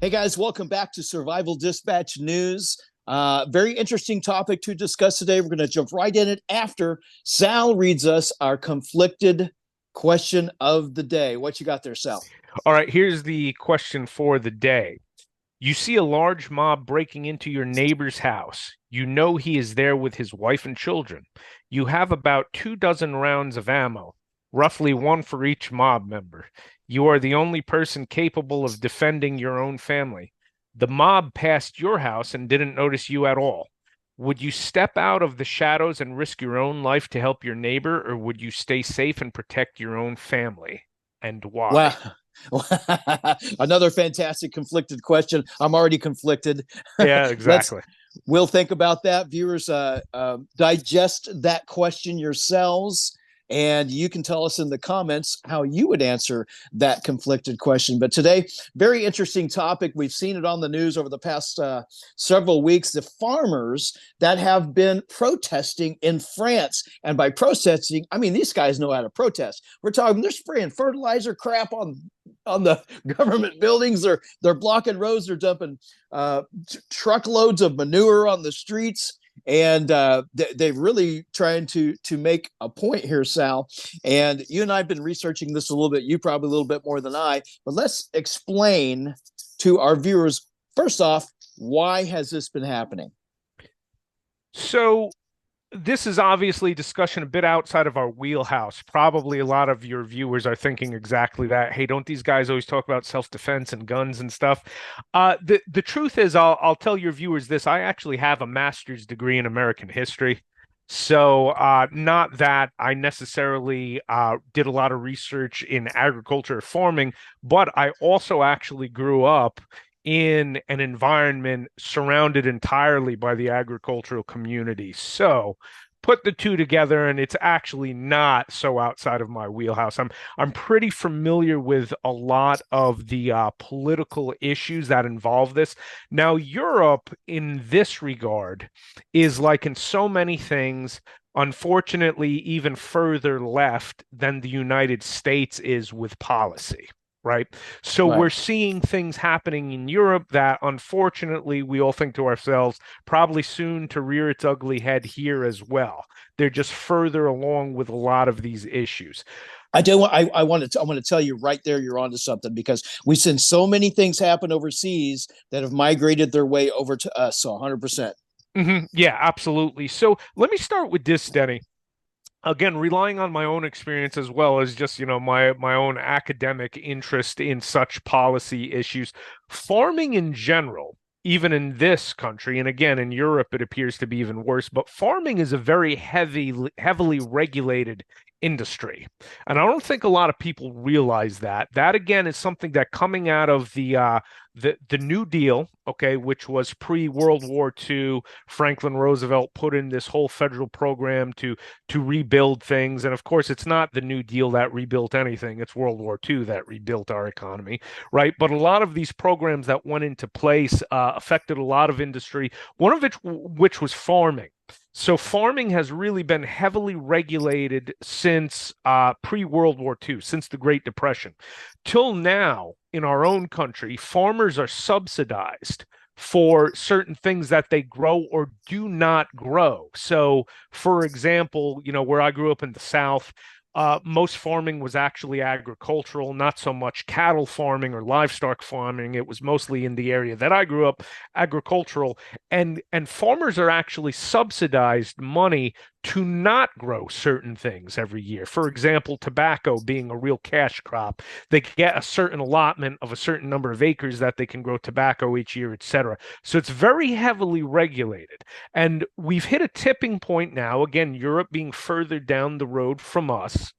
Hey guys, welcome back to Survival Dispatch News. Very interesting topic to discuss today. We're going to jump right in it after Sal reads us our conflicted question of the day. What you got there, Sal? All right, here's the question for the day. You see a large mob breaking into your neighbor's house. You know he is there with his wife and children. You have about 2 dozen rounds of ammo, roughly one for each mob member. You are the only person capable of defending your own family. The mob passed your house and didn't notice you at all. Would you step out of the shadows and risk your own life to help your neighbor, or would you stay safe and protect your own family? And why? Wow. Another fantastic conflicted question. I'm already conflicted. Yeah, Let's exactly. we'll think about that. Viewers, digest that question yourselves, and you can tell us in the comments how you would answer that conflicted question. But today, very interesting topic. We've seen it on the news over the past several weeks. The farmers that have been protesting in France, and by protesting, I mean these guys know how to protest. We're talking they're spraying fertilizer crap on the government buildings. They're blocking roads. They're dumping truckloads of manure on the streets, and they're really trying to make a point here, Sal. And you and I have been researching this a little bit. You probably a little bit more than I. But let's explain to our viewers first off, why has this been happening? So this is obviously discussion a bit outside of our wheelhouse. Probably a lot of your viewers are thinking exactly that. Hey, don't these guys always talk about self-defense and guns and stuff? The truth is, I'll tell your viewers this. I actually have a master's degree in American history. So not that I necessarily did a lot of research in agriculture or farming, but I also actually grew up in an environment surrounded entirely by the agricultural community. So put the two together and it's actually not so outside of my wheelhouse. I'm pretty familiar with a lot of the political issues that involve this. Now, Europe in this regard is like in so many things, unfortunately, even further left than the United States is with policy. Right. So we're Right. seeing things happening in Europe that unfortunately we all think to ourselves, probably soon to rear its ugly head here as well. They're just further along with a lot of these issues. I want to tell you right there, you're onto something, because we've seen so many things happen overseas that have migrated their way over to us. So 100%. Yeah, absolutely. So let me start with this, Denny. Again, relying on my own experience as well as just, my own academic interest in such policy issues. Farming in general, even in this country, and again in Europe, it appears to be even worse, but farming is a very heavily regulated industry. And I don't think a lot of people realize that. That again is something that coming out of the New Deal, okay, which was pre-World War II, Franklin Roosevelt put in this whole federal program to rebuild things. And of course, it's not the New Deal that rebuilt anything. It's World War II that rebuilt our economy, right? But a lot of these programs that went into place affected a lot of industry, one of which was farming. So farming has really been heavily regulated since pre-World War II, since the Great Depression. Till now, in our own country, farmers are subsidized for certain things that they grow or do not grow. So, for example, where I grew up in the South, most farming was actually agricultural, not so much cattle farming or livestock farming. It was mostly in the area that I grew up, agricultural, and farmers are actually subsidized money to not grow certain things every year. For example, tobacco being a real cash crop, they get a certain allotment of a certain number of acres that they can grow tobacco each year, etc. So it's very heavily regulated. And we've hit a tipping point now, again, Europe being further down the road from us,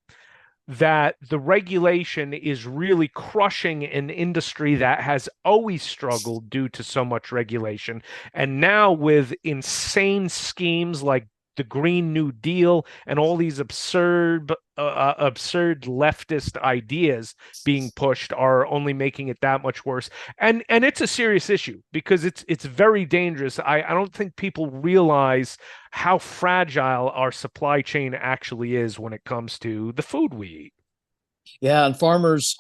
that the regulation is really crushing an industry that has always struggled due to so much regulation. And now, with insane schemes like the Green New Deal and all these absurd leftist ideas being pushed, are only making it that much worse. And it's a serious issue because it's very dangerous. I don't think people realize how fragile our supply chain actually is when it comes to the food we eat. Yeah, and farmers,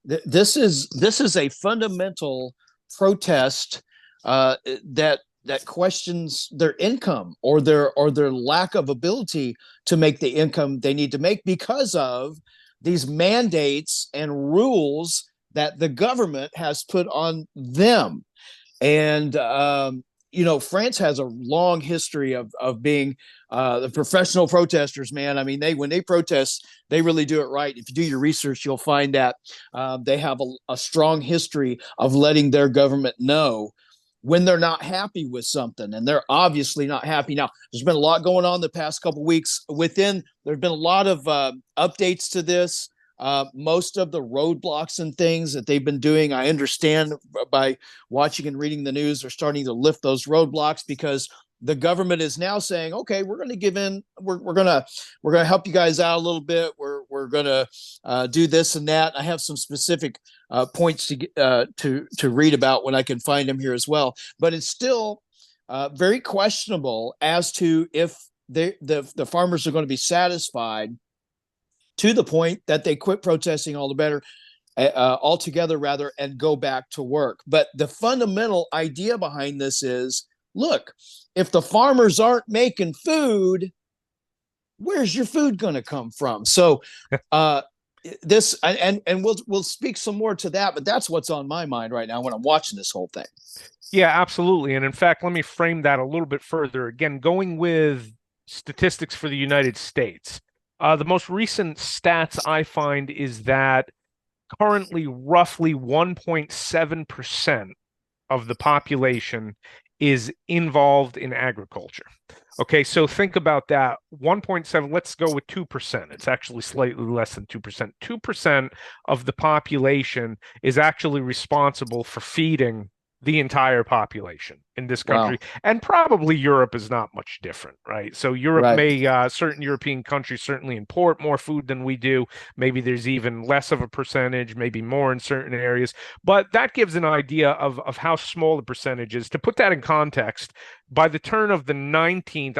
this is a fundamental protest that questions their income or their lack of ability to make the income they need to make because of these mandates and rules that the government has put on them. And France has a long history of being the professional protesters. Man, I mean, when they protest, they really do it right. If you do your research, you'll find that they have a strong history of letting their government know when they're not happy with something, and they're obviously not happy now. There's been a lot going on the past couple of weeks. There's been a lot of updates to this. Most of the roadblocks and things that they've been doing, I understand by watching and reading the news, are starting to lift those roadblocks because the government is now saying, okay, we're going to give in. We're going to help you guys out a little bit. We're going to do this and that. I have some specific points to read about when I can find them here as well. But it's still very questionable as to if the farmers are going to be satisfied to the point that they quit protesting altogether rather, and go back to work. But the fundamental idea behind this is, look, if the farmers aren't making food, where's your food going to come from? So this, and we'll speak some more to that, but that's what's on my mind right now when I'm watching this whole thing. Yeah, absolutely. And in fact, let me frame that a little bit further. Again, going with statistics for the United States. The most recent stats I find is that currently roughly 1.7% of the population is involved in agriculture. Okay, so think about that. 1.7, let's go with 2%. It's actually slightly less than 2%. 2% of the population is actually responsible for feeding the entire population in this country. Wow. And probably Europe is not much different, right? So Europe certain European countries certainly import more food than we do. Maybe there's even less of a percentage, maybe more in certain areas. But that gives an idea of how small the percentage is. To put that in context, by the turn of the 19th,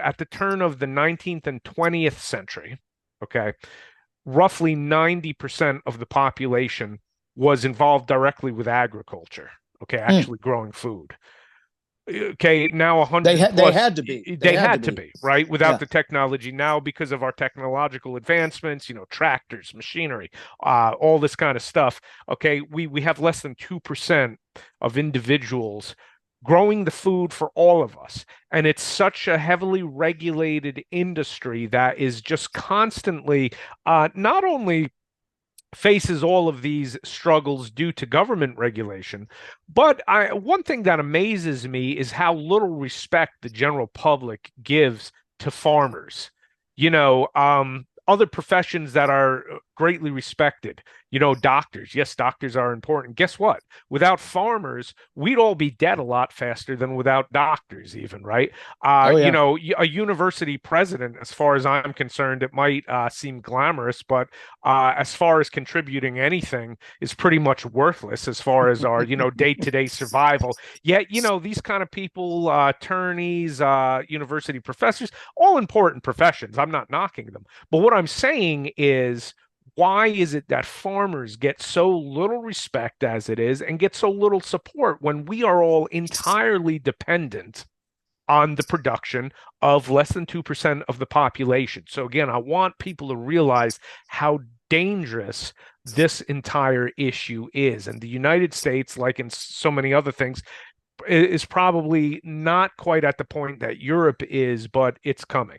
at the turn of the 19th and 20th century, okay, roughly 90% of the population was involved directly with agriculture. Okay, actually growing food. Okay, now 100 they had to be. They had to be, right? Without the technology. Now, because of our technological advancements, tractors, machinery, all this kind of stuff, okay, we have less than 2% of individuals growing the food for all of us. And it's such a heavily regulated industry that is just constantly not only faces all of these struggles due to government regulation. But one thing that amazes me is how little respect the general public gives to farmers. Other professions that are greatly respected, doctors. Yes, doctors are important. Guess what? Without farmers, we'd all be dead a lot faster than without doctors, even, right? A university president, as far as I'm concerned, it might seem glamorous, but as far as contributing anything is pretty much worthless as far as our, day-to-day survival. Yet, these kind of people, attorneys, university professors, all important professions. I'm not knocking them. But what I'm saying is, why is it that farmers get so little respect as it is and get so little support when we are all entirely dependent on the production of less than 2% of the population? So again, I want people to realize how dangerous this entire issue is. And the United States, like in so many other things, is probably not quite at the point that Europe is, but it's coming.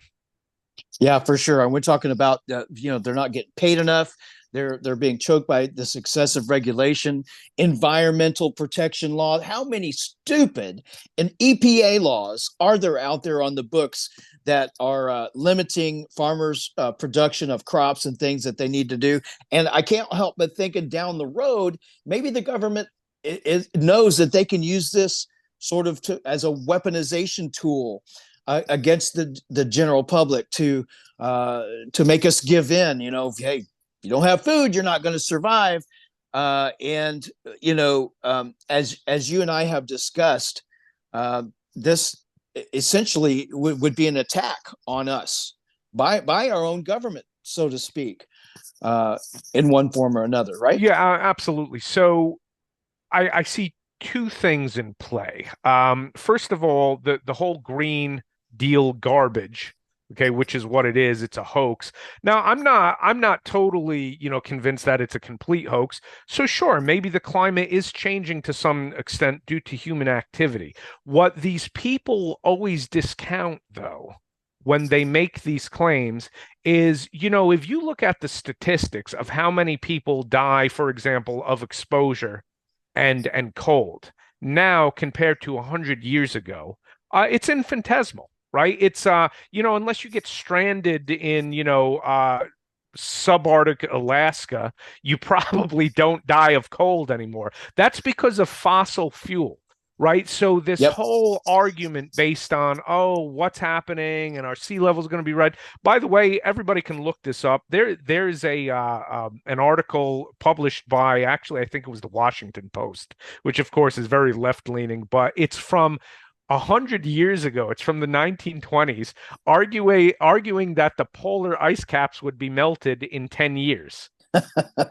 Yeah, for sure. And we're talking about, they're not getting paid enough. They're being choked by this excessive regulation, environmental protection law. How many stupid and EPA laws are there out there on the books that are limiting farmers' production of crops and things that they need to do? And I can't help but thinking down the road, maybe the government knows that they can use this sort of as a weaponization tool against the general public to make us give in. Hey, you don't have food, you're not going to survive. As you and I have discussed, this essentially would be an attack on us by our own government, so to speak, in one form or another, right? Yeah, absolutely. So I see two things in play. First of all, the whole Green Deal garbage, okay, which is what it is. It's a hoax. Now, I'm not totally, convinced that it's a complete hoax. So sure, maybe the climate is changing to some extent due to human activity. What these people always discount, though, when they make these claims is, if you look at the statistics of how many people die, for example, of exposure and cold now compared to 100 years ago, it's infinitesimal, right? It's unless you get stranded in, subarctic Alaska, you probably don't die of cold anymore. That's because of fossil fuel, right? So this Yep. whole argument based on, oh, what's happening and our sea level is going to be right. By the way, everybody can look this up. There's an article published by, actually, I think it was the Washington Post, which of course is very left leaning, but it's from 100 years ago. It's from the 1920s, arguing that the polar ice caps would be melted in 10 years.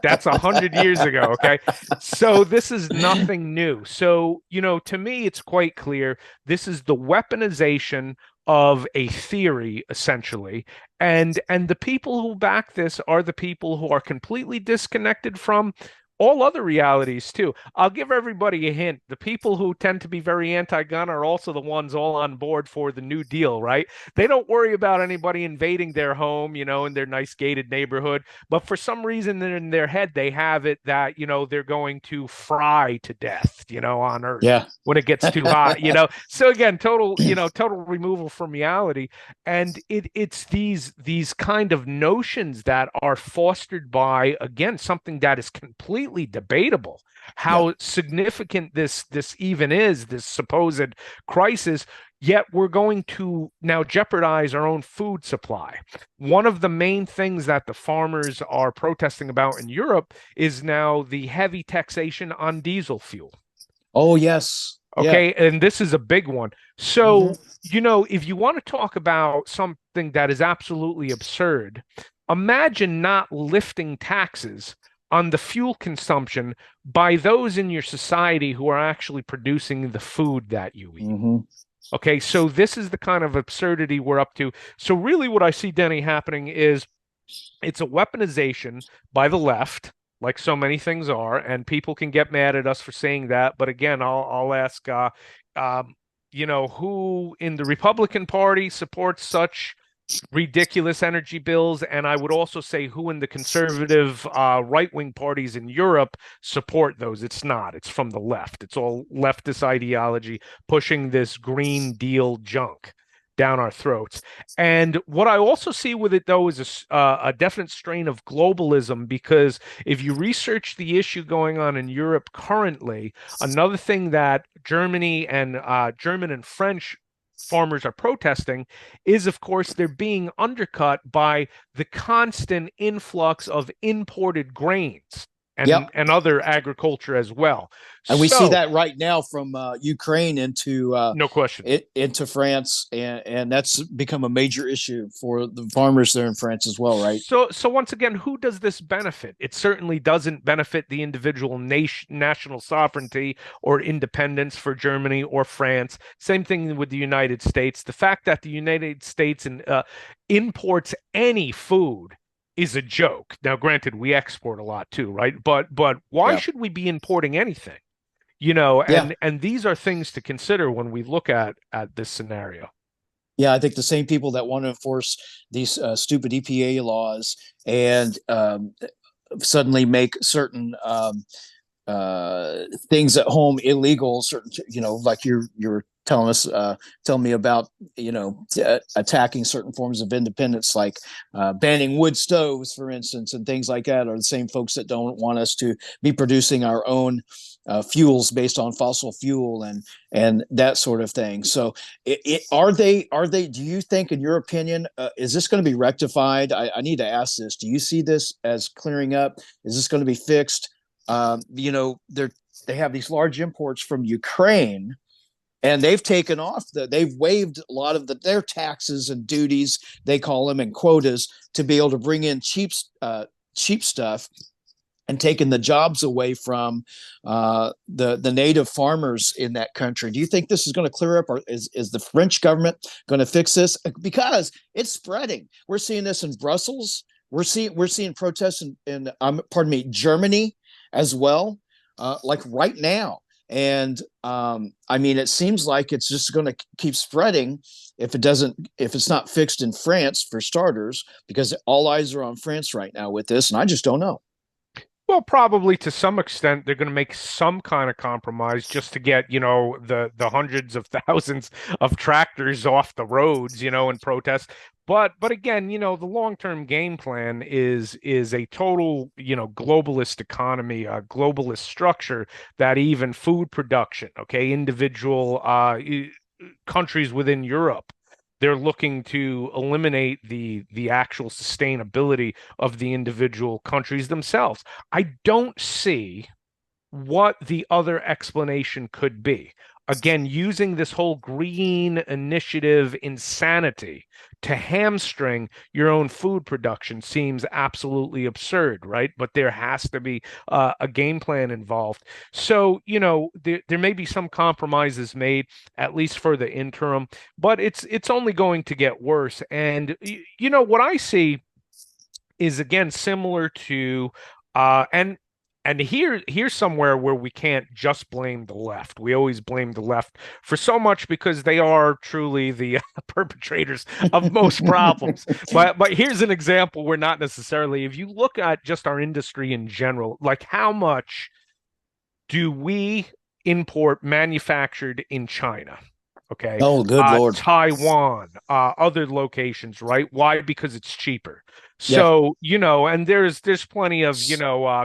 That's 100 years ago. Okay. So this is nothing new. So, to me, it's quite clear. This is the weaponization of a theory, essentially. And the people who back this are the people who are completely disconnected from all other realities too. I'll give everybody a hint. The people who tend to be very anti-gun are also the ones all on board for the New Deal, right? They don't worry about anybody invading their home, in their nice gated neighborhood. But for some reason in their head, they have it that, they're going to fry to death, on Earth. Yeah. When it gets too hot, So again, total removal from reality. And it's these kind of notions that are fostered by, again, something that is completely debatable how significant this even is, this supposed crisis, yet we're going to now jeopardize our own food supply. One of the main things that the farmers are protesting about in Europe is now the heavy taxation on diesel fuel. Oh, yes. Okay. Yeah. And this is a big one. So, if you want to talk about something that is absolutely absurd, imagine not lifting taxes on the fuel consumption by those in your society who are actually producing the food that you eat. Okay, so this is the kind of absurdity we're up to. So really what I see, Denny, happening is it's a weaponization by the left, like so many things are, and people can get mad at us for saying that. But again, I'll ask, who in the Republican Party supports such ridiculous energy bills, and I would also say who in the conservative right-wing parties in Europe support those. It's not. It's from the left. It's all leftist ideology pushing this Green Deal junk down our throats. And what I also see with it, though, is a definite strain of globalism, because if you research the issue going on in Europe currently, another thing that German and French farmers are protesting is, of course, they're being undercut by the constant influx of imported grains and other agriculture as well. And we see that right now from Ukraine into no question into France, and that's become a major issue for the farmers there in France as well, right? So once again, who does this benefit? It certainly doesn't benefit the individual national sovereignty or independence for Germany or France. Same thing with the United States. The fact that the United States imports any food is a joke. Now, granted, we export a lot too, right? But why should we be importing anything? And these are things to consider when we look at this scenario. Yeah, I think the same people that want to enforce these stupid EPA laws and suddenly make certain things at home illegal, certain, like you're telling me about, attacking certain forms of independence, like banning wood stoves, for instance, and things like that, are the same folks that don't want us to be producing our own fuels based on fossil fuel and that sort of thing. So are they, do you think, in your opinion, is this going to be rectified? I need to ask this. Do you see this as clearing up? Is this going to be fixed? They have these large imports from Ukraine, and they've taken off they've waived a lot of their taxes and duties, they call them, and quotas, to be able to bring in cheap stuff. and taken the jobs away from the native farmers in that country. Do you think this is going to clear up, or is the French government going to fix this? Because it's spreading. We're seeing this in Brussels. We're seeing protests in pardon me, Germany as well, like right now. And I mean, it seems like it's just going to keep spreading if it's not fixed in France, for starters, because all eyes are on France right now with this, and I just don't know. Well, probably to some extent, they're going to make some kind of compromise just to get, the hundreds of thousands of tractors off the roads, in protest. But again, the long-term game plan is a total, globalist economy, a globalist structure that even food production, okay, individual countries within Europe, they're looking to eliminate the actual sustainability of the individual countries themselves. I don't see what the other explanation could be. Again, using this whole green initiative insanity to hamstring your own food production seems absolutely absurd, right? But there has to be a game plan involved. So, there may be some compromises made, at least for the interim, but it's only going to get worse. And what I see is again similar to and here's somewhere where we can't just blame the left. We always blame the left for so much because they are truly the perpetrators of most problems. But here's an example where not necessarily. If you look at just our industry in general, like how much do we import manufactured in China? Okay. Oh, good Lord. Taiwan, other locations, right? Why? Because it's cheaper. Yeah. So, and there's plenty of,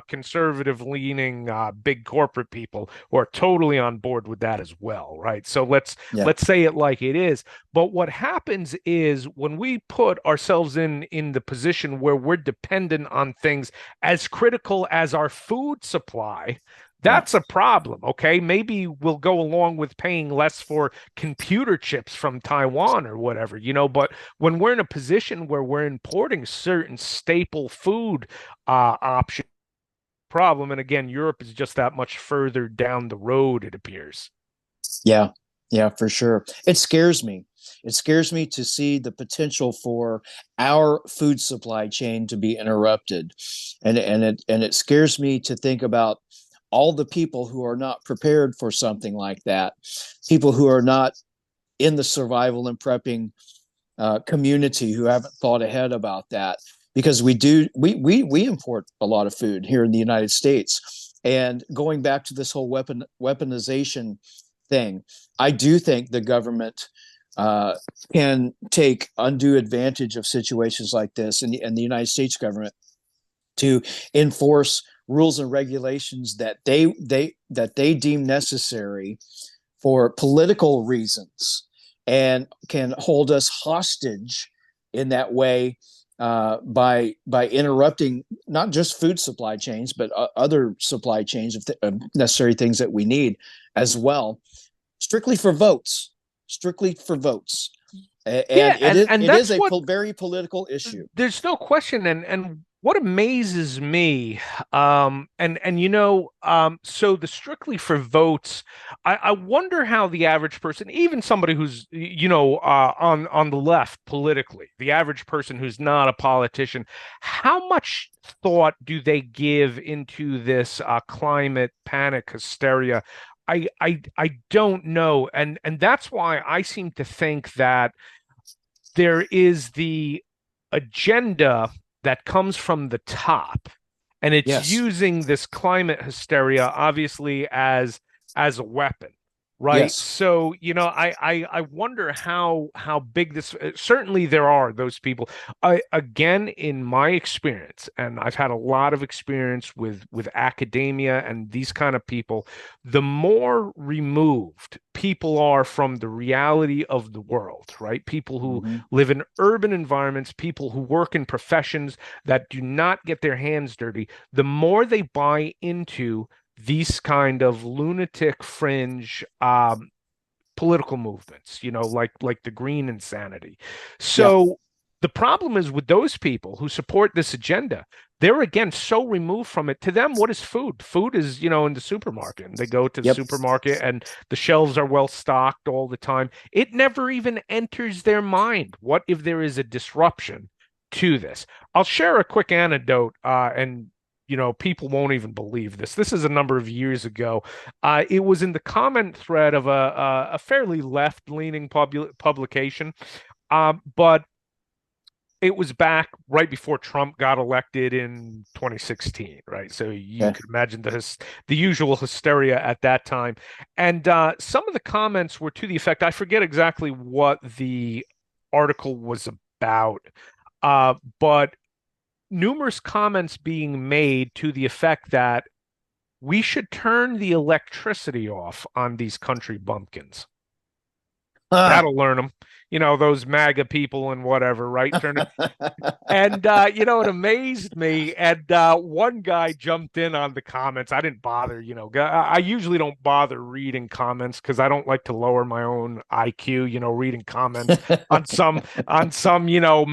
conservative leaning big corporate people who are totally on board with that as well, right? So Yeah. let's say it like it is. But what happens is when we put ourselves in the position where we're dependent on things as critical as our food supply, Yeah. that's a problem, okay? Maybe we'll go along with paying less for computer chips from Taiwan or whatever, but when we're in a position where we're importing certain staple food option problem, and again, Europe is just that much further down the road, it appears. Yeah. Yeah, for sure. It scares me. It scares me to see the potential for our food supply chain to be interrupted. And it scares me to think about all the people who are not prepared for something like that, people who are not in the survival and prepping community, who haven't thought ahead about that, because we import a lot of food here in the United States. And going back to this whole weaponization thing, I do think the government can take undue advantage of situations like this, and the United States government, to enforce rules and regulations that they deem necessary for political reasons, and can hold us hostage in that way, by interrupting not just food supply chains, but other supply chains of necessary things that we need as well, strictly for votes, strictly for votes. And Yeah, it is and it is that's a what very political issue. there's no question. And what amazes me, and so the strictly for votes, I wonder how the average person, even somebody who's on the left politically, the average person who's not a politician, how much thought do they give into this climate panic hysteria? I don't know, and that's why I seem to think that there is the agenda that comes from the top, and it's Yes. using this climate hysteria obviously as a weapon, right? Yes. So I wonder how big this, certainly there are those people. Again, in my experience, and I've had a lot of experience with academia and these kind of people, the more removed people are from the reality of the world, right? People who Mm-hmm. live in urban environments, people who work in professions that do not get their hands dirty, the more they buy into these kind of lunatic fringe political movements, like the green insanity. Yeah. So The problem is with those people who support this agenda, they're again so removed from it. To them, what is food? Food is, in the supermarket. And they go to the Yep. supermarket and the shelves are well stocked all the time. It never even enters their mind. What if there is a disruption to this? I'll share a quick anecdote, and people won't even believe this. This is a number of years ago. It was in the comment thread of a fairly left-leaning publication, but it was back right before Trump got elected in 2016, right? So you Okay. could imagine the usual hysteria at that time. And some of the comments were to the effect, I forget exactly what the article was about, but numerous comments being made to the effect that we should turn the electricity off on these country bumpkins. That'll learn them. Those MAGA people and whatever, right? Turn it. And it amazed me. And one guy jumped in on the comments. I didn't bother, I usually don't bother reading comments because I don't like to lower my own IQ, reading comments on some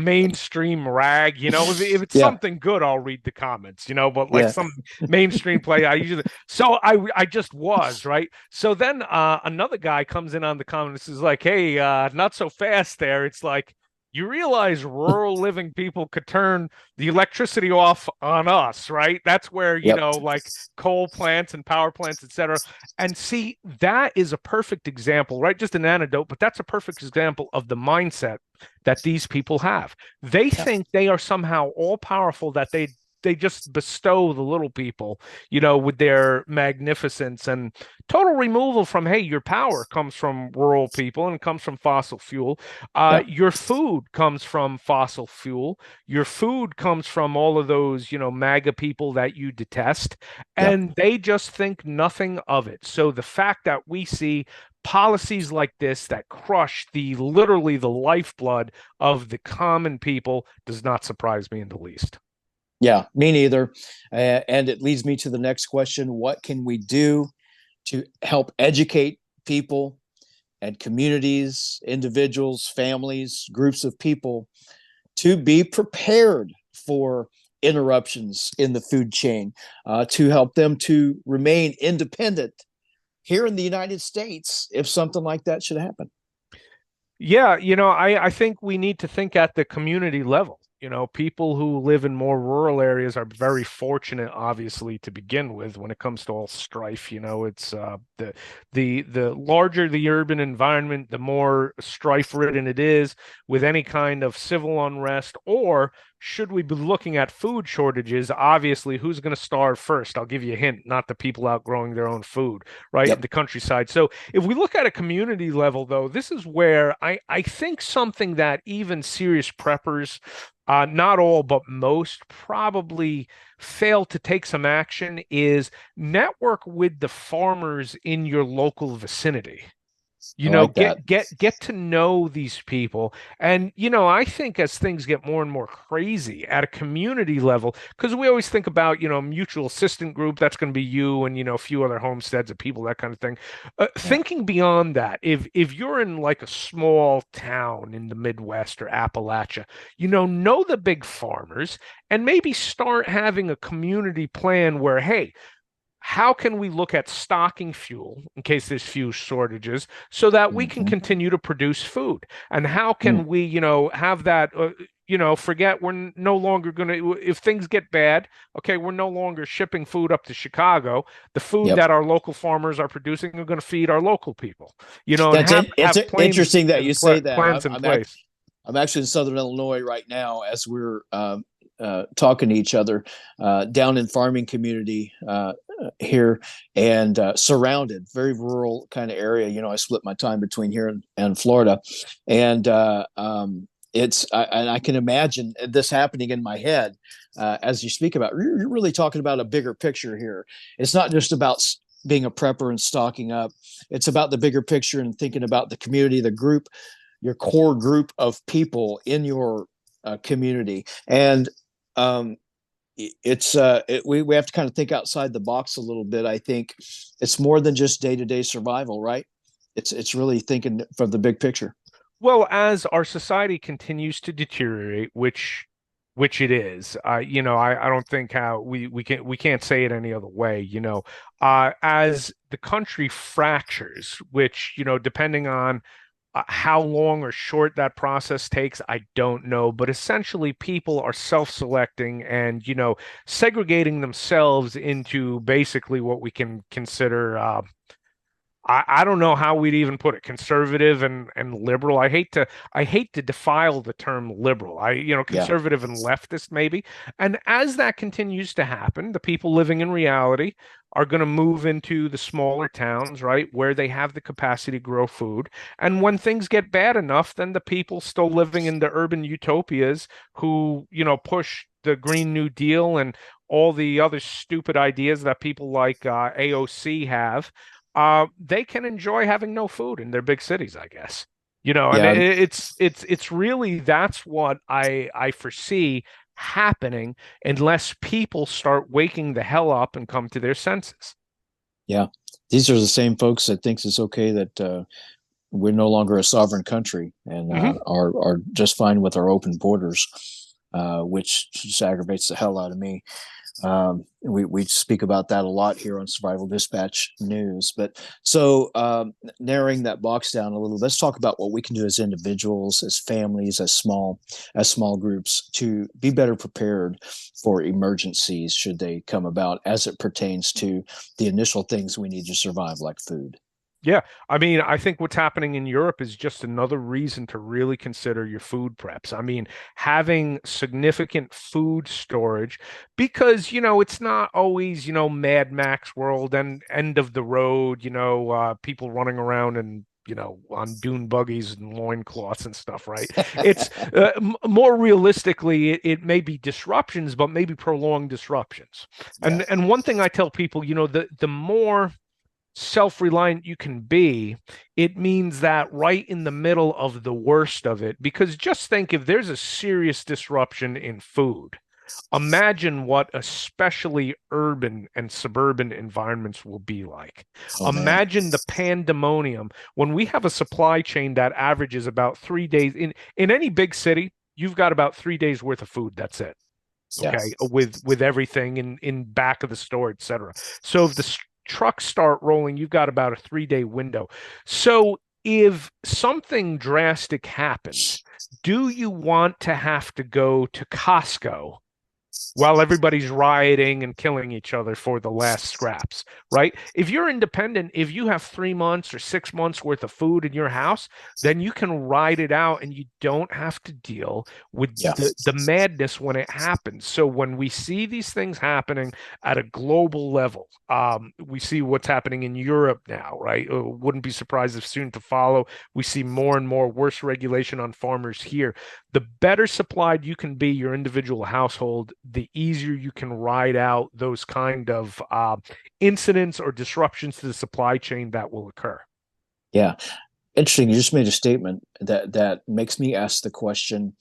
mainstream rag. If it's Yeah. something good, I'll read the comments, but like Yeah. some mainstream play, I usually so I just was, right. So then another guy comes in on the comments, is like, hey, not so fast there. It's like, you realize rural living people could turn the electricity off on us, right? That's where, Yep. like coal plants and power plants, etc. And see, that is a perfect example, right? Just an anecdote, but that's a perfect example of the mindset that these people have. They Yep. think they are somehow all powerful, that they just bestow the little people, with their magnificence, and total removal from, hey, your power comes from rural people and it comes from fossil fuel. Yep. Your food comes from fossil fuel. Your food comes from all of those, MAGA people that you detest. Yep. And they just think nothing of it. So the fact that we see policies like this that crush literally the lifeblood of the common people does not surprise me in the least. Yeah, me neither. And it leads me to the next question. What can we do to help educate people and communities, individuals, families, groups of people to be prepared for interruptions in the food chain, to help them to remain independent here in the United States if something like that should happen? Yeah, I think we need to think at the community level. People who live in more rural areas are very fortunate, obviously, to begin with when it comes to all strife. It's the larger the urban environment, the more strife-ridden it is with any kind of civil unrest. Or should we be looking at food shortages? Obviously, who's going to starve first? I'll give you a hint, not the people outgrowing their own food, right? In Yep. the countryside. So if we look at a community level, though, this is where I think something that even serious preppers, not all, but most, probably fail to take some action is network with the farmers in your local vicinity. I like that. Get to know these people. And I think as things get more and more crazy at a community level, because we always think about, mutual assistant group, that's going to be you and a few other homesteads of people, that kind of thing. Yeah. Thinking beyond that, if you're in like a small town in the Midwest or Appalachia, know the big farmers, and maybe start having a community plan where, hey, how can we look at stocking fuel in case there's fuel shortages so that we can Mm-hmm. continue to produce food? And how Mm. can we, have that, forget we're no longer going to, if things get bad, okay, we're no longer shipping food up to Chicago. The food Yep. that our local farmers are producing are going to feed our local people, and That's it. It's have plans interesting that you and say that. plans in place. I'm actually in Southern Illinois right now as we're talking to each other, down in farming community here, and surrounded, very rural kind of area. I split my time between here and Florida, and and I can imagine this happening in my head as you speak about. You're really talking about a bigger picture here. It's not just about being a prepper and stocking up. It's about the bigger picture and thinking about the community, the group, your core group of people in your community. And we have to kind of think outside the box a little bit. I think it's more than just day-to-day survival, right? It's really thinking from the big picture. Well, as our society continues to deteriorate, which it is, I don't think how we can't say it any other way, as the country fractures, which, depending on how long or short that process takes, I don't know. But essentially, people are self-selecting and, segregating themselves into basically what we can consider I don't know how we'd even put it, conservative and liberal. I hate to defile the term liberal. Yeah. Conservative and leftist maybe. And as that continues to happen, the people living in reality are going to move into the smaller towns, right, where they have the capacity to grow food. And when things get bad enough, then the people still living in the urban utopias who, push the Green New Deal and all the other stupid ideas that people like AOC have, they can enjoy having no food in their big cities, I guess. And Yeah. it's really that's what I foresee happening unless people start waking the hell up and come to their senses. Yeah. These are the same folks that thinks it's okay that we're no longer a sovereign country and Hmm. are just fine with our open borders, which just aggravates the hell out of me. We speak about that a lot here on Survival Dispatch News. But so narrowing that box down a little, let's talk about what we can do as individuals, as families, as small groups to be better prepared for emergencies should they come about, as it pertains to the initial things we need to survive, like food. Yeah, I mean, I think what's happening in Europe is just another reason to really consider your food preps. I mean, having significant food storage because, it's not always, Mad Max world and end of the road, people running around and on dune buggies and loincloths and stuff, right? It's more realistically, it may be disruptions, but maybe prolonged disruptions. Yeah. And one thing I tell people, the more self-reliant you can be, it means that right in the middle of the worst of it, because just think if there's a serious disruption in food, imagine what especially urban and suburban environments will be like. Oh man. Imagine the pandemonium when we have a supply chain that averages about 3 days in any big city, you've got about 3 days worth of food. That's it. Yeah. Okay, with everything in back of the store, etc. So if the trucks start rolling, you've got about a 3 day window. So if something drastic happens, do you want to have to go to Costco while everybody's rioting and killing each other for the last scraps, right? If you're independent, if you have 3 months or 6 months worth of food in your house, then you can ride it out and you don't have to deal with Yeah. the madness when it happens. So when we see these things happening at a global level, we see what's happening in Europe now, right? Wouldn't be surprised if soon to follow, we see more and more worse regulation on farmers here. The better supplied you can be your individual household, the easier you can ride out those kind of incidents or disruptions to the supply chain that will occur. Yeah. Interesting. You just made a statement that makes me ask the question: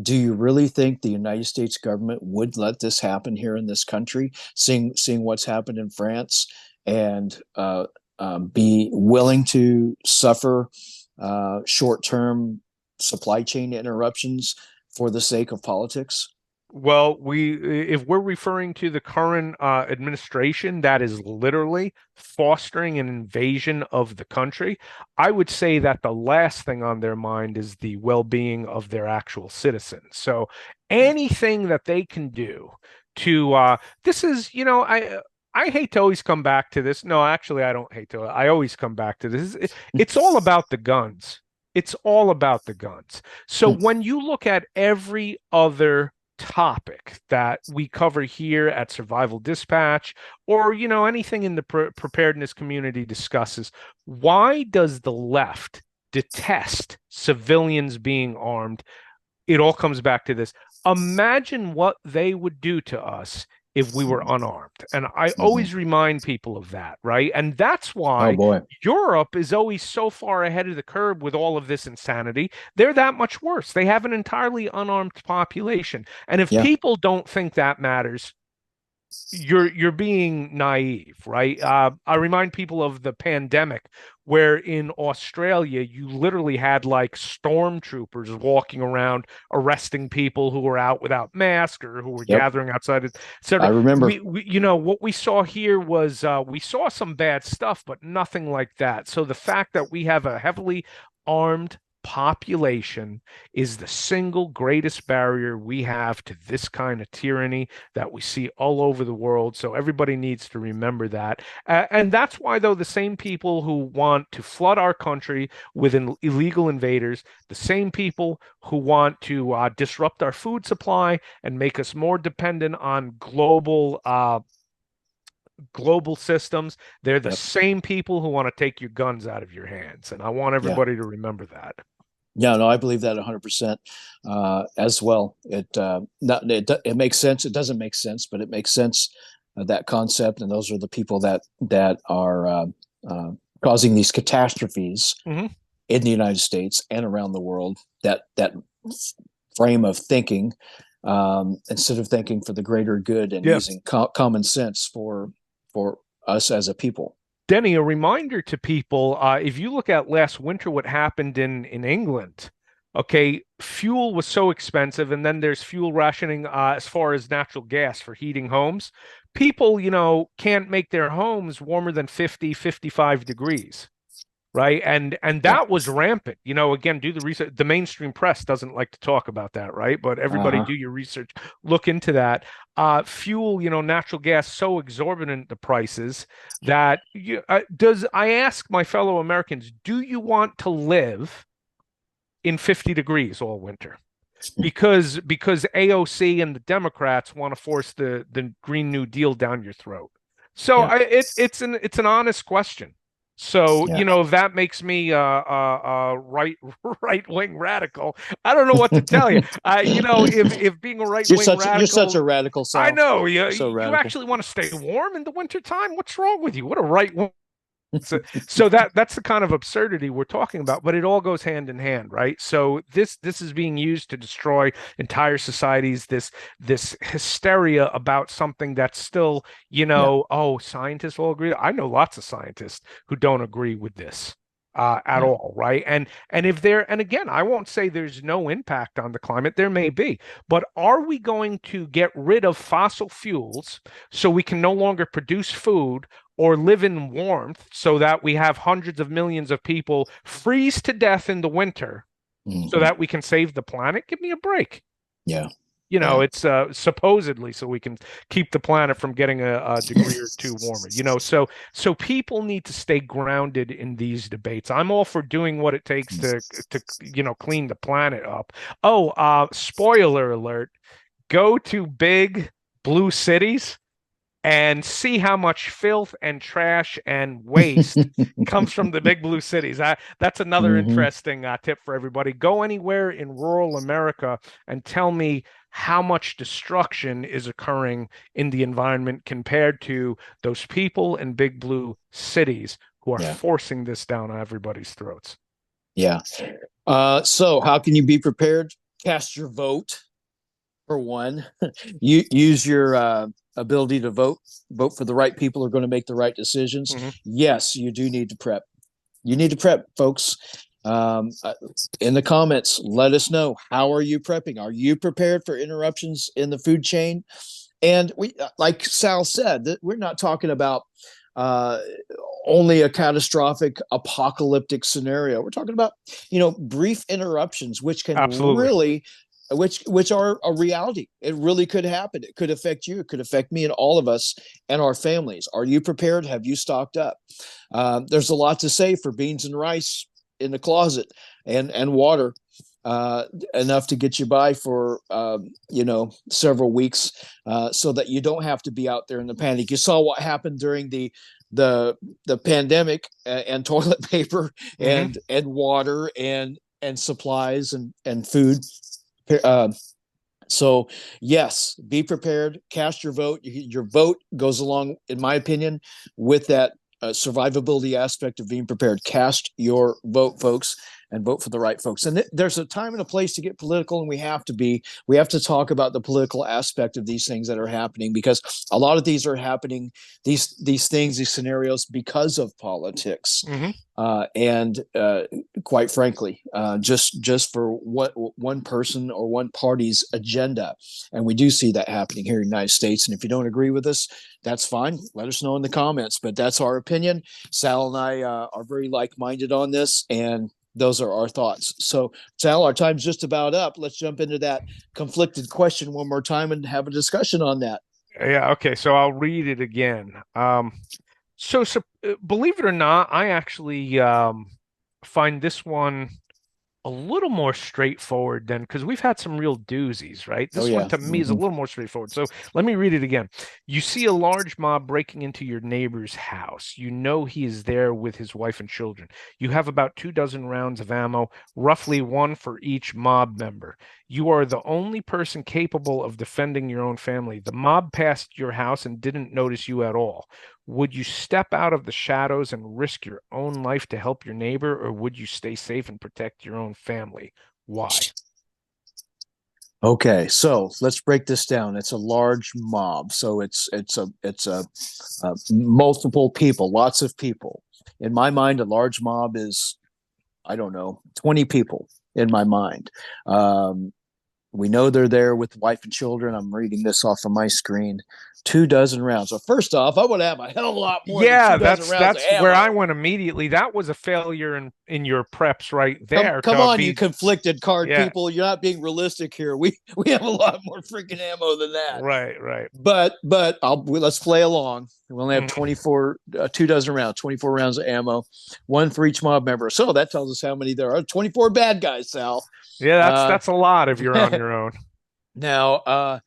do you really think the United States government would let this happen here in this country, seeing what's happened in France, and be willing to suffer short-term supply chain interruptions for the sake of politics? Well, if we're referring to the current administration that is literally fostering an invasion of the country, I would say that the last thing on their mind is the well-being of their actual citizens. So anything that they can do to this is, I hate to always come back to this. No, actually, I don't hate to. I always come back to this. It's all about the guns. It's all about the guns. So when you look at every other topic that we cover here at Survival Dispatch or anything in the preparedness community discusses, why does the left detest civilians being armed? It all comes back to this. Imagine what they would do to us if we were unarmed. And I Mhm. always remind people of that, right? And that's Oh why boy. Europe is always so far ahead of the curve with all of this insanity. They're that much worse. They have an entirely unarmed population. And if Yeah. people don't think that matters, you're being naive, right? I remind people of the pandemic, where in Australia you literally had like stormtroopers walking around arresting people who were out without masks or who were Yep, gathering outside, I etc. remember. What we saw here was we saw some bad stuff, but nothing like that. So the fact that we have a heavily armed population is the single greatest barrier we have to this kind of tyranny that we see all over the world. So everybody needs to remember that. And that's why, though, the same people who want to flood our country with illegal invaders, the same people who want to disrupt our food supply and make us more dependent on global systems, they're the Yep. same people who want to take your guns out of your hands. And I want Yeah. everybody to remember that. Yeah, no, I believe that 100% as well. It makes sense. It doesn't make sense, but it makes sense, that concept. And those are the people that are causing these catastrophes Mm-hmm. in the United States and around the world. That frame of thinking, instead of thinking for the greater good and Yeah. using common sense for us as a people. Denny, a reminder to people, if you look at last winter, what happened in England, okay, fuel was so expensive, and then there's fuel rationing as far as natural gas for heating homes. People, can't make their homes warmer than 50, 55 degrees. Right. And Yeah. that was rampant. Again, do the research. The mainstream press doesn't like to talk about that, right? But everybody Uh-huh. do your research, look into that. Fuel, natural gas, so exorbitant the prices that I ask my fellow Americans, do you want to live in 50 degrees all winter? Because AOC and the Democrats want to force the Green New Deal down your throat. So Yeah. it's an honest question. So, Yeah. if that makes me right wing radical, I don't know what to tell you. If being a right wing You're such radical, a radical, I Sal. know You're so you radical. actually want to stay warm in the wintertime. What's wrong with you? What a right wing. So that's the kind of absurdity we're talking about, but it all goes hand in hand, right? So this is being used to destroy entire societies. This hysteria about something that's still, Yeah. oh, scientists all agree. I know lots of scientists who don't agree with this. At Yeah. all, right? And if there, and again, I won't say there's no impact on the climate. There may be, but are we going to get rid of fossil fuels so we can no longer produce food or live in warmth so that we have hundreds of millions of people freeze to death in the winter so Hmm. that we can save the planet? Give me a break. Yeah. Yeah. It's supposedly so we can keep the planet from getting a degree or two warmer. So people need to stay grounded in these debates. I'm all for doing what it takes to clean the planet up. Oh, spoiler alert, go to big blue cities and see how much filth and trash and waste comes from the big blue cities. That's another Hmm. interesting tip for everybody. Go anywhere in rural America and tell me how much destruction is occurring in the environment compared to those people in big blue cities who are Yeah. forcing this down everybody's throats. Yeah. So how can you be prepared? Cast your vote for one. You use your ability to vote for the right people who are going to make the right decisions. Mm-hmm. Yes, you do need to prep. You need to prep, folks. Um, uh, in the comments, let us know, how are you prepping? Are you prepared for interruptions in the food chain? And we, like Sal said, that we're not talking about uh, only a catastrophic apocalyptic scenario. We're talking about, brief interruptions, which can Absolutely. really, which are a reality. It really could happen. It could affect you. It could affect me and all of us and our families. Are you prepared? Have you stocked up? There's a lot to say for beans and rice in the closet, and water, enough to get you by for several weeks, so that you don't have to be out there in the panic. You saw what happened during the pandemic, and toilet paper Mm-hmm. and water and supplies and food. Uh, so yes, be prepared. Cast your vote. Your vote goes along, in my opinion, with that survivability aspect of being prepared. Cast your vote, folks. and vote for the right folks. And there's a time and a place to get political, and we have to talk about the political aspect of these things that are happening, because a lot of these are happening, these things, these scenarios, because of politics. Mm-hmm. And quite frankly, just for what one person or one party's agenda. And we do see that happening here in the United States. And if you don't agree with us, that's fine. Let us know in the comments. But that's our opinion. Sal and I are very like-minded on this, and those are our thoughts. So, Sal, our time's just about up. Let's jump into that conflicted question one more time and have a discussion on that. Yeah, okay, so I'll read it again. So believe it or not, I actually find this one a little more straightforward than, because we've had some real doozies, right? Oh, This one yeah. to me is a little more straightforward. So let me read it again. You see a large mob breaking into your neighbor's house. You know he is there with his wife and children. You have about 24 rounds of ammo, roughly one for each mob member. You are the only person capable of defending your own family. The mob passed your house and didn't notice you at all. Would you step out of the shadows and risk your own life to help your neighbor, or would you stay safe and protect your own family? Why? Okay, so let's break this down. It's a large mob, so it's a multiple people, lots of people. In my mind, a large mob is, I don't know, 20 people in my mind. We know they're there with wife and children. I'm reading this off of my screen. 24 rounds. So first off, I would have a hell of a lot more than Yeah, 24 rounds of that's ammo. where I went immediately. That was a failure in your preps right there. Come to on, be, you conflicted card yeah, people. You're not being realistic here. We have a lot more freaking ammo than that. right. But let's play along. We only have Mhm. 24 rounds, 24 rounds of ammo, one for each mob member. So that tells us how many there are. 24 bad guys, Sal. Yeah, Uh, that's a lot if you're on your own. now,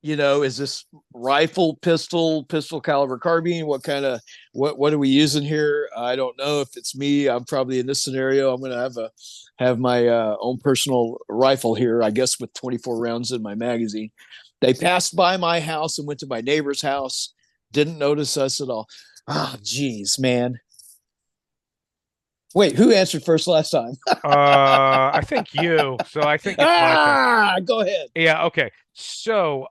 is this rifle, pistol caliber carbine? What are we using here? I don't know. If it's me, I'm probably in this scenario. I'm going to have my own personal rifle here, I guess, with 24 rounds in my magazine. They passed by my house and went to my neighbor's house. Didn't notice us at all. Ah, oh, geez, man. Wait, who answered first last time? I think you. So I think it's my turn. Go ahead. Yeah, okay. So,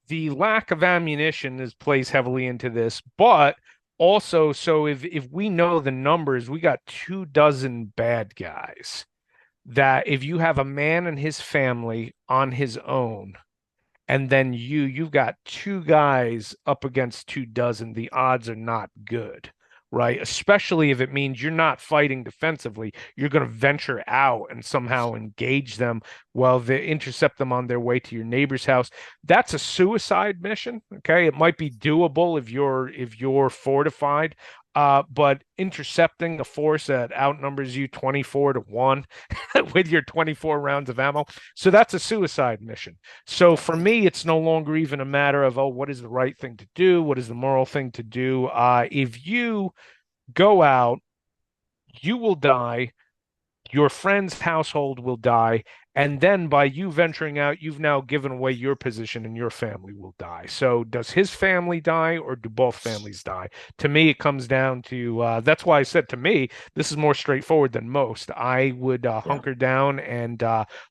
the lack of ammunition plays heavily into this, but also, so if we know the numbers, we got 24 bad guys. That if you have a man and his family on his own, and then you've got two guys up against 24, the odds are not good, right? Especially if it means you're not fighting defensively, you're going to venture out and somehow engage them while they intercept them on their way to your neighbor's house. That's a suicide mission. Okay, it might be doable if you're fortified. But intercepting a force that outnumbers you 24-1 with your 24 rounds of ammo. So that's a suicide mission. So for me, it's no longer even a matter of, oh, what is the right thing to do? What is the moral thing to do? If you go out, you will die. Your friend's household will die. And then by you venturing out, you've now given away your position and your family will die. So does his family die or do both families die? To me, it comes down to that's why I said to me, this is more straightforward than most. I would hunker down and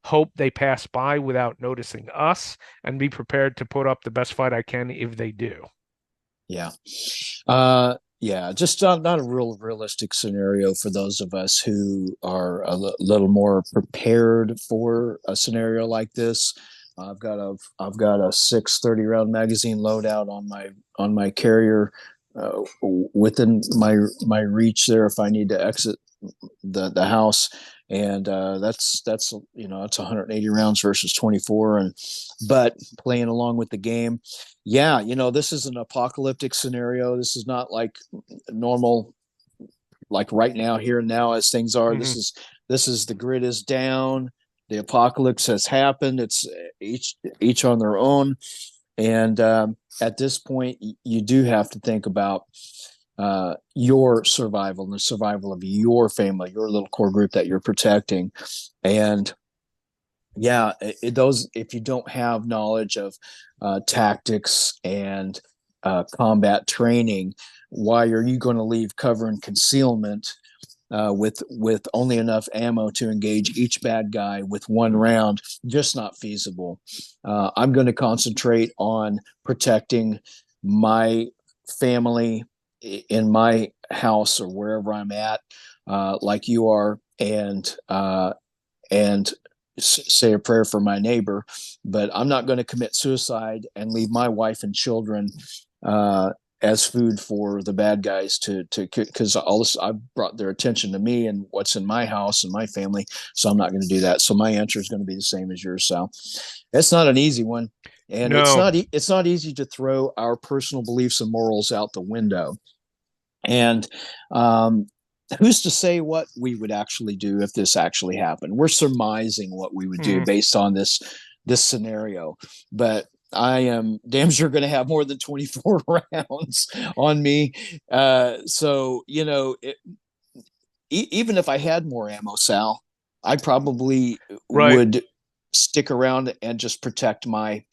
hope they pass by without noticing us and be prepared to put up the best fight I can if they do. Yeah. Yeah, just not a real realistic scenario for those of us who are little more prepared for a scenario like this. I've got a 6 30 round magazine loadout on my carrier, within my reach there if I need to exit the house, and that's it's 180 rounds versus 24, and but playing along with the game. Yeah, this is an apocalyptic scenario. This is not like normal, like right now, here and now, as things are. Mm-hmm. This is the grid is down, the apocalypse has happened. It's each on their own, and at this point you do have to think about your survival and the survival of your family, your little core group that you're protecting. And yeah, if you don't have knowledge of tactics and combat training, why are you going to leave cover and concealment with only enough ammo to engage each bad guy with one round, just not feasible. I'm going to concentrate on protecting my family in my house or wherever I'm at, like you are, and say a prayer for my neighbor. But I'm not going to commit suicide and leave my wife and children as food for the bad guys to because all this I've brought their attention to me and what's in my house and my family, so I'm not going to do that. So my answer is going to be the same as yours, Sal. It's not an easy one, and No. it's not easy to throw our personal beliefs and morals out the window. And who's to say what we would actually do if this actually happened? We're surmising what we would do based on this scenario, but I am damn sure going to have more than 24 rounds on me. So, even if I had more ammo, Sal, I probably Right. would stick around and just protect my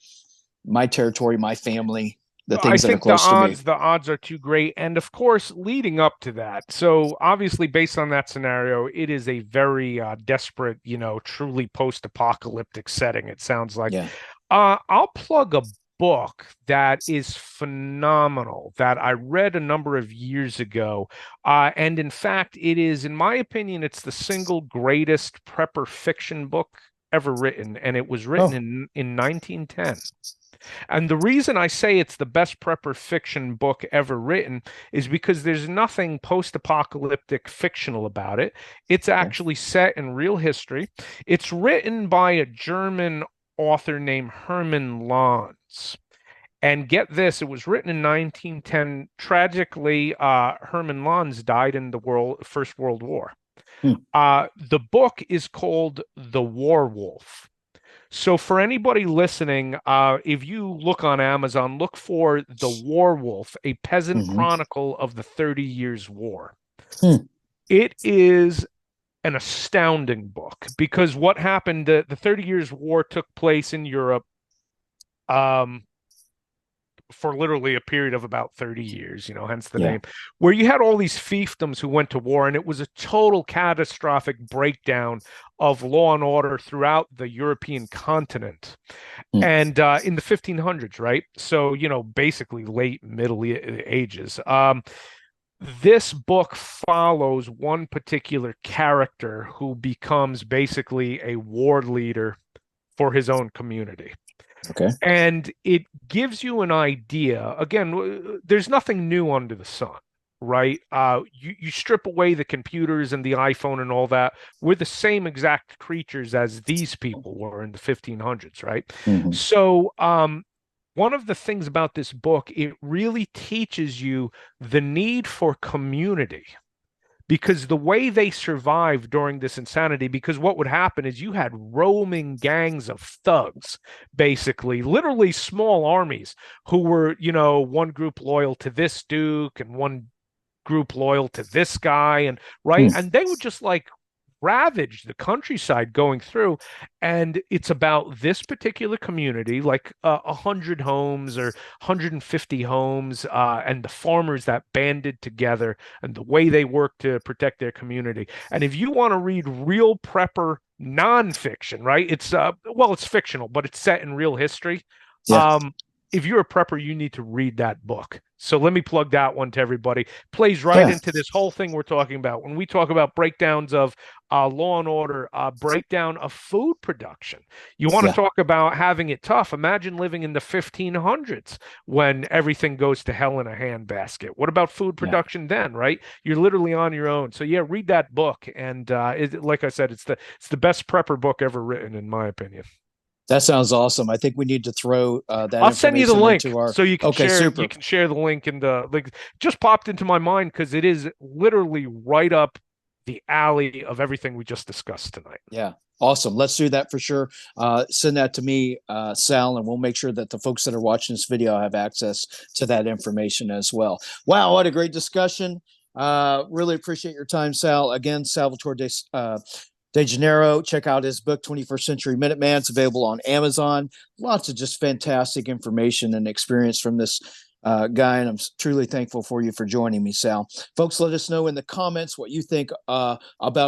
territory, my family, the I things that are think the close to me. odds are too great. And of course, leading up to that, so obviously based on that scenario, it is a very desperate, truly post-apocalyptic setting, it sounds like. Yeah. I'll plug a book that is phenomenal that I read a number of years ago. And in fact, it is, in my opinion, it's the single greatest prepper fiction book ever written. And it was written Oh, in 1910. And the reason I say it's the best prepper fiction book ever written is because there's nothing post-apocalyptic fictional about it. It's okay. actually set in real history. It's written by a German author named Hermann Lanz. And get this, it was written in 1910. Tragically, Hermann Lanz died in the First World War. Hmm. The book is called The Warwolf. So for anybody listening, if you look on Amazon, look for The Warwolf, a peasant Mm-hmm. chronicle of the 30 Years' War. Hmm. It is an astounding book because what happened, the 30 Years' War took place in Europe um, for literally a period of about 30 years, hence the Yeah. name, where you had all these fiefdoms who went to war, and it was a total catastrophic breakdown of law and order throughout the European continent. Hmm. And in the 1500s, right? So, basically late Middle Ages. This book follows one particular character who becomes basically a war leader for his own community. Okay. And it gives you an idea. Again, there's nothing new under the sun, right? You strip away the computers and the iPhone and all that. We're the same exact creatures as these people were in the 1500s, right? Mm-hmm. So, one of the things about this book, it really teaches you the need for community because the way they survived during this insanity, because what would happen is you had roaming gangs of thugs, basically, literally small armies who were, one group loyal to this duke and one group loyal to this guy, and right, Hmm. and they would just like ravage the countryside going through. And it's about this particular community, like 100 homes or 150 homes, and the farmers that banded together and the way they work to protect their community. And if you want to read real prepper nonfiction, right, it's it's fictional, but it's set in real history. Yeah. um if you're a prepper, you need to read that book. So let me plug that one to everybody. Plays right Yeah. into this whole thing we're talking about. When we talk about breakdowns of law and order, breakdown of food production, you want to Yeah. talk about having it tough. Imagine living in the 1500s when everything goes to hell in a handbasket. What about food Yeah. production then, right? You're literally on your own. So yeah, read that book. And like I said, it's the best prepper book ever written, in my opinion. That sounds awesome. I think we need to throw that I'll send you the information link into our. so you can Okay, share. You super. can share the link, and the like. Just popped into my mind because it is literally right up the alley of everything we just discussed tonight. Yeah, awesome. Let's do that for sure. Send that to me, Sal, and we'll make sure that the folks that are watching this video have access to that information as well. Wow, what a great discussion. Really appreciate your time, Sal. Again, Salvatore De Janeiro. Check out his book, 21st Century Minuteman. It's available on Amazon. Lots of just fantastic information and experience from this guy, and I'm truly thankful for you for joining me, Sal. Folks, let us know in the comments what you think about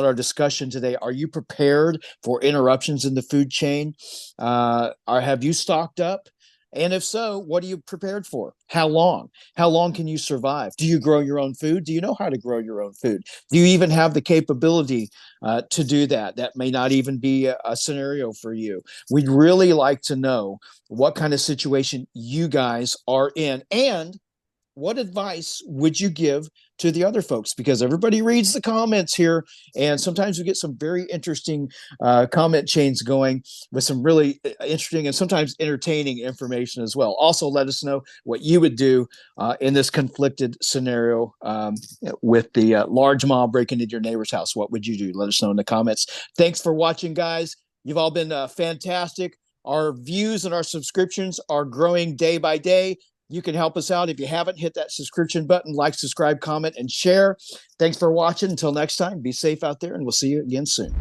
our discussion today. Are you prepared for interruptions in the food chain? Or have you stocked up? And if so, what are you prepared for? How long? How long can you survive? Do you grow your own food? Do you know how to grow your own food? Do you even have the capability to do that? That may not even be a scenario for you. We'd really like to know what kind of situation you guys are in, and what advice would you give to the other folks? Because everybody reads the comments here, and sometimes we get some very interesting comment chains going with some really interesting and sometimes entertaining information as well. Also, let us know what you would do in this conflicted scenario with the large mob breaking into your neighbor's house. What would you do? Let us know in the comments. Thanks for watching, guys. You've all been fantastic. Our views and our subscriptions are growing day by day. You can help us out. If you haven't, hit that subscription button, like, subscribe, comment, and share. Thanks for watching. Until next time, be safe out there, and we'll see you again soon.